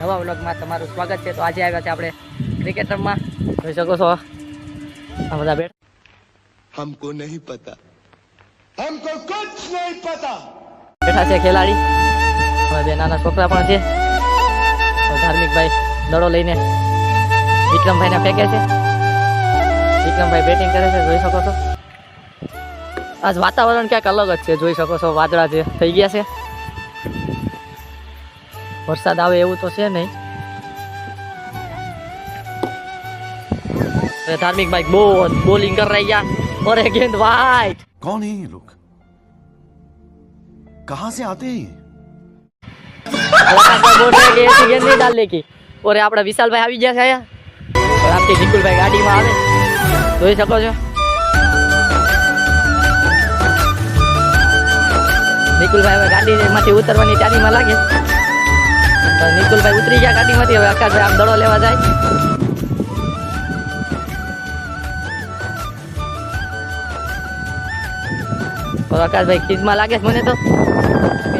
નવા વ્લોગમાં તમારું સ્વાગત છે। તો આજે આવ્યા છે આપણે ક્રિકેટરમાં, જોઈ શકો છો આ બધા हमको नहीं पता, हमको कुछ नहीं पता। બેઠા છે ખેલાડી, હવે બે નાના છોકરા પણ છે। ધાર્મિકભાઈ દડો લઈને વિક્રમભાઈને ફેંકે છે, વિક્રમભાઈ બેટિંગ કરે છે, જોઈ શકો છો। આજ વાતાવરણ ક્યાંક અલગ જ છે, જોઈ શકો છો વાદળા જે થઈ ગયા છે, વરસાદ આવે એવું તો છે નહીં। धार्मिक भाई बॉलिंग कर रही है और एक गेंद वाइड। कौन है ये लोग, कहां से आते हैं? गेंद नहीं डालने की। और આપણે વિશાલભાઈ આવી ગયા છે આયા, और आपके નિકુલભાઈ ગાડીમાં આવે, જોઈ શકો છો। નિકુલભાઈ હવે ગાડીમાંથી ઉતરવાની તૈયારીમાં લાગે, તો નિકુલભાઈ ઉતરી ગયા ગાડીમાંથી। હવે આકાશભાઈ આમ દડો લેવા જાય, આકાશભાઈ ખીજમાં લાગે છે મને તો,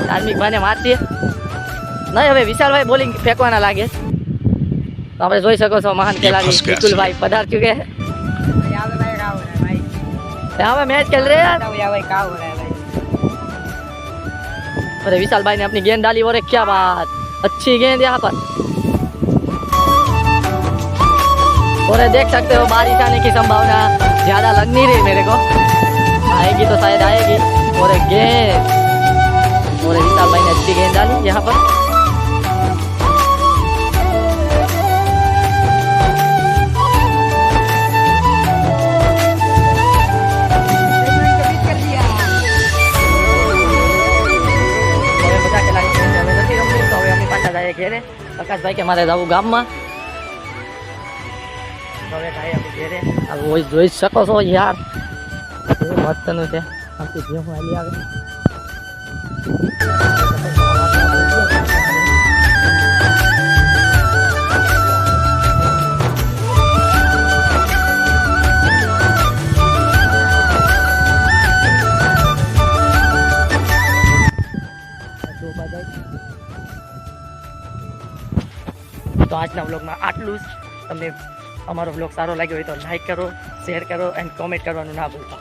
ધાર્મિક ભાઈને મારશે નહીં। હવે વિશાલભાઈ બોલિંગ ફેંકવાના લાગે, તો આપણે જોઈ શકો છો મહાન ખેલાડી નિકુલભાઈ પધાર ચુકે। હવે मैच खेल रहे हैं, अरे विशाल भाई ने अपनी गेंद डाली, और क्या बात, अच्छी गेंद यहाँ पर। और देख सकते हो बारिश आने की संभावना ज्यादा लग नहीं रही मेरे को, आएगी तो शायद आएगी। और गेंद, और विशाल भाई ने अच्छी गेंद डाली यहाँ पर। આકાશભાઈ કે મારે જવું ગામમાં, હવે થાય આપણે ઘેરે। જોઈ શકો છો યાર, મસ્તનું છે, આખી જેમ હાલી આવે। તો આજના વ્લોગમાં આટલું જ। તમને અમારો વ્લોગ સારો લાગ્યો હોય તો લાઈક કરો, શેર કરો એન્ડ કોમેન્ટ કરવાનું ના ભૂલતા।